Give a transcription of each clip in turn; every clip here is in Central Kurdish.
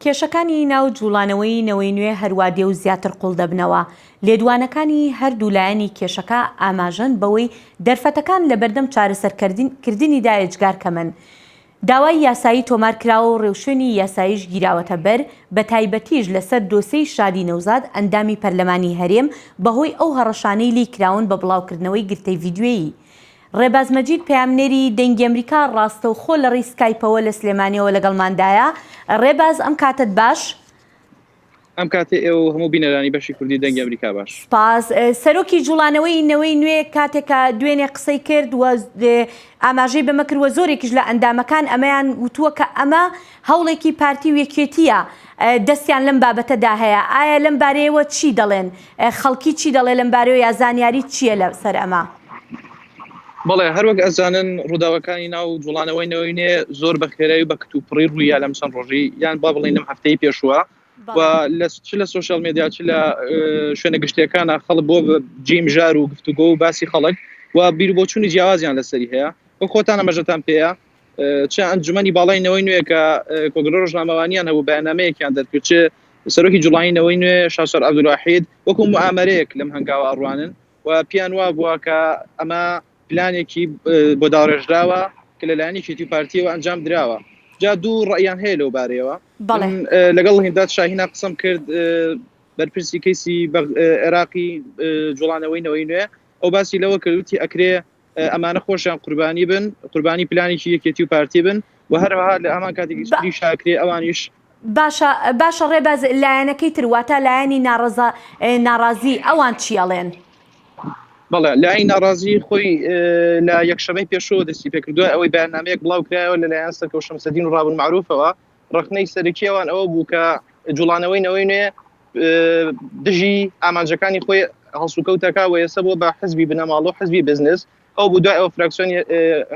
کێشەکانی ناو جوڵانەوەی نەوەی نوێ هەروادێ و زیاتر قوڵ دەبنەوە. لێدوانەکانی هەردوو لایەنی کێشەکە ئاماژەن بەوەی دەرفەتەکان لە بەردەم چارەسەرکردنیدا ئێجگارکەمن. داوای یاسایی تۆمارکراوە و ڕێوشێنی یاساییش گیراوەتە بەر، بە تایبەتیش لەسەر دۆسەی شادی نەوزاد ئەندامی پەرلەمانی هەرێم بەهۆی ئەو هەڕەشانەی لی کراون بە بڵاوکردنەوەی گرتەی ڤیدیۆیی. ڕێباز مەجید پەیامنێری دەنگی ئەمریکا ڕاستەوخۆ لە ڕێی سکایپەوە لە سلێمانیەوە لەگەڵماندایە. ڕێباز ئەم کاتت باش؟ ئەم کاتێ ئێوە هەموو بینەرانی بەشی کوردی دەنگی ئەمریکا باش. سپاس. سەرۆکی جوڵانەوەی نەوەی نوێ کاتێکە دوێنێ قسەی کرد و ئاماژەی بەمە کردوە زۆرێکیش لە ئەندامەکان ئەمەیان وتووە کە ئەمە هەوڵێکی پارتی و یەکێتیە دەستیان لەم بابەتەدا هەیە. ئایا لەم بارەیەوە چی دەڵێن؟ خەڵکی چی دەڵێ لەم بارەیەوە، یا زانیاری چییە لەسەر ئەمە؟ بەڵێ هەروەک ئەزانن ڕووداوەکانی ناو جوڵانەوەی نەوەی نوێ زۆر بەخێرایی و بە کتوپڕی ڕوویە لەم چەند ڕۆژی، یان با بڵێن لەم هەفتەی پێشووە، و چ لە سوشال میدیا چ لە شوێنە گشتیەکانە خەڵک بۆ جێمژار و گفتوگۆ و باسی خەڵک و بیربۆچوونی جیاوازیان لەسەری هەیە. بۆ خۆتان ئەمەژەتان پێەیە چه ئەنجومەنی باڵای نەوەی نوێ کە کۆگرۆ ڕۆژنامەوانیان هەبوو بەیاننامەیەکیان دەرکرد، چ سەرۆکی جوڵانی نەوەی نوێ شاسوەر عەبدولواحید وەکو موامەرەیەک لەم هەنگاوە ئەڕوانن و پیان وا بووە کە ئەمە پلانێکی بۆ داڕێژراوە کە لەلایەنی کێتی پارتیەوە ئەنجام دراوە. جا دوو ڕەیان هەیە لەو بارەیەوە. لەگەڵ هێندات شاهینە قسەم کرد بەرپرسی کەیسی عێراقی جوڵانەوەی نەوەی نوێ، ئەو باسی لەوە کردوتی ئەکرێ ئەمانە خۆشیان قوربانی بن، قوربانی پلانێکی یەکێتی و پارتی بن، و هەروەها لە ئەمان کاتێکی سپری شاکرێ ئەوانیش باشە. ڕێباز لایەنەکەی ترواتە لایەنی ناڕازی ئەوان چیاڵێن؟ بەڵێ لای ناڕازی خۆی لە یەکشەمەی پێشەوە دەستی پێکردووە ئەوەی بەیاننامەیەک بڵاو کرایەوە لەلایەن سەرکەوت شەمسەدین و ڕابن معروفەوە. ڕخنەی سەرەکیەوان ئەوە بوو کە جوڵانەوەی نەوەی نوێ دژی ئامانجەکانی خۆی هەڵسوکەوتەکە و ئێستا بۆ بە حزبی بنەماڵ و حزبی بزنس، ئەو بوو دوای ئەو فراکسیۆنی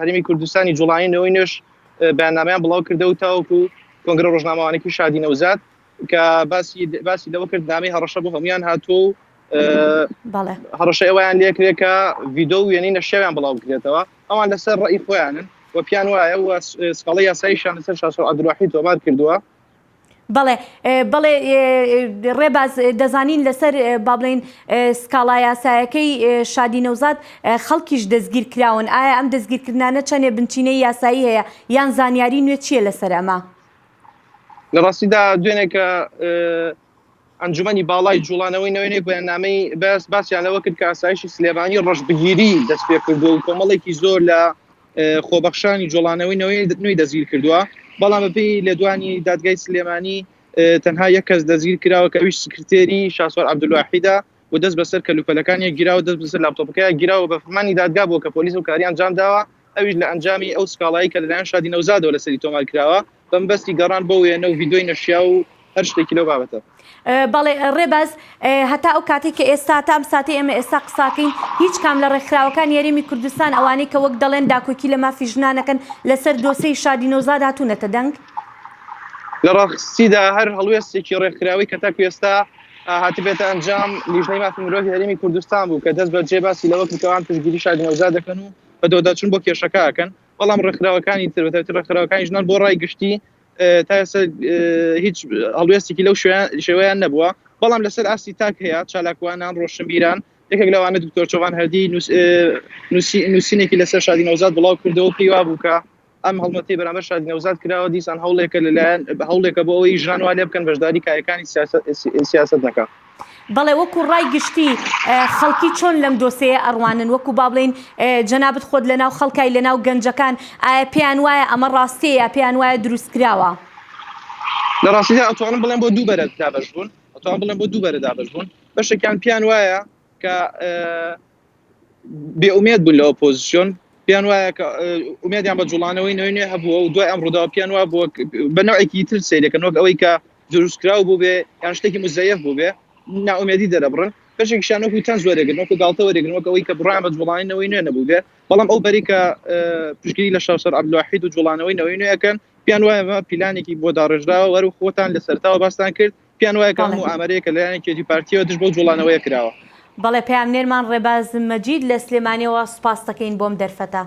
هەرێمی کوردستانی جوڵانی نەوەی نوێش بەیاننامەیان بڵاو کردەوە تاوەکو کۆنگرە ڕۆژنامەوانێکی شادی نەوزاد کە باسی لەوە کرد نامەی هەڕەشە بۆ هەمویان هاتووە و هەڕەشە ئەویان لێکرێت کە ڤیدۆ و وێنەی نەشێویان بڵاو بکرێتەوە. ئەوان لەسەر ڕێی خۆیانن و پیان وایە و سکاڵی یاساییشان لەسەر شاسوەر عەبدولواحید تۆمار کردووە. بەڵێ ڕێباز دەزانین لەسەر با بڵێن سکاڵا یاسایەکەی شادی نەوزاد خەڵکیش دەستگیر کراون. ئایا ئەم دەستگیرکردانە چەندێ بنچینەی یاسایی هەیە یان زانیاری نوێ چییە لەسەر ئەمە؟ لە ڕاستیدا دوێنێکە ئەنجومەنی باڵای جوڵانەوەی نەوەی بەیاننامەی باسییان لەوە کرد کە ئاسایشی سلێمانی ڕەشبگیری دەست پێ کردو و کۆمەڵێکی زۆر لە خۆبەخشانی جوڵانەوەی نوێی دەستگیر کردووە، بەڵام بەپێی لێدوانی دادگای سلێمانی تەنها یەک کەس دەستگیر کراوە کە ئەویش سکرتێری شاسوەر عەبدولواحیدە و دەست بەسەر کەلوپەلەکانی گیراوە، دەست بەسەر لاپتۆپەکەی گیراوە بە فەرمانی دادگا بووە کە پۆلیس و کاری ئەنجام داوە، ئەویش لە ئەنجامی ئەو سکاڵایی کە لەلایەن شادی نەوزادەوە لەسەری تۆمار کراوە بەمبەستی گەڕان بۆ وێنە و ڤیدۆی نەشیا و هەر شتێکی لەو بابەتە. بەڵێ ڕێباز هەتا ئەو کاتێک کە ئێستا تام ساتی ئێمە ئێستا قساکەین هیچ کام لە ڕێکخراوەکان یاریمی کوردستان ئەوانەی کە وەک دەڵێن داکۆکی لە مافی ژنانەکەن لەسەر دۆسەی شادی نەوزاد هاتوونەتە دەنگ؟ لە ڕاستیدا هەر هەڵوێستێکی ڕێکخراوی کە تاکو ئێستا هاتبێتە ئەنجام لیژنەی مافی مرۆڤی هەرێمی کوردستان بوو کە دەست بەجێ باسی لەوە کردەوەیان پشتگیری شادی نەوزاد دەکەن و بە دۆداچوون بۆ کێشەکەکەن، بەڵام ڕێکخراوەکانی تر ڕێکخراوەکانی ژنان بۆ ڕای گشتی تا ئێستا هیچ هەڵوێستێکی لەو شێوەیان نەبووە، بەڵام لەسەر ئاستی تاک هەیە چالاکوانان ڕۆشنبیران یەکێک لەوانە دکتۆر چۆڤان هەردی نووسینێکی لەسەر شادی نەوزاد بڵاو کردەوە پێی وا بوو کە ئەم هەڵمەتی بەرامبەر شادی نەوزاد کراوە دیسان هەوڵێکە لەلایەن هەوڵێکە بۆ ئەوەی ژنان وا لێ بکەن بەشداری کایەکانی سیاسەت نەکە. بەڵێ وەکو ڕای گشتی خەڵکی چۆن لەم دۆسەیە ئەڕوانن؟ وەکو با بڵێن جەنابەت خۆت لەناو خەڵکای لەناو گەنجەکان ئایا پێیان وایە ئەمە ڕاستەیە یا پێیان وایە دروست کراوە؟ لە ڕاستیدا ئەتوانم بڵێم بۆ دوو بەرە دابەش بوون، بەشێکیان پیان وایە کە بێئومێد بوون لە ئۆپۆزیسیۆن، پیان وایە کە ئومێدیان بە جوڵانەوەی نەوەی نوێ هەبووە و دوای ئەم ڕووداوە پیان وا بووە بە نەوعێکی تر سەیرەکەن وەک ئەوەی کە دروستکراو بوو بێ یان شتێکی مزەیەف بوو بێ ناومێدی دەرەبڕن. بەشێکیشیان وەکو تەنز وەرەگرن وەکو گاڵتە وەرەگرن وەک ئەوەی کە بڕیان بە جوڵانی نەوەی نوێ نەبوو بێ، بەڵام ئەو بەری کە پشتگیری لە شاسوەر عەبدولواحید و جوڵانەوەی نەوەی نوێیەکەن پیان وایە ئەمە پلانێکی بۆ داڕێژراوە وەرو خۆتان لە سەرتاوە باستان کرد، پیان وایە کە هەموو ئامارەیەکە لەلایەن کێتی پارتیەوە دژ بۆ جوڵانەوەیە کراوە. بەڵێ پەیامنێرمان ڕێباز مەجید لە سلێمانیەوە سوپاس دەکەین بۆم دەرفەتە.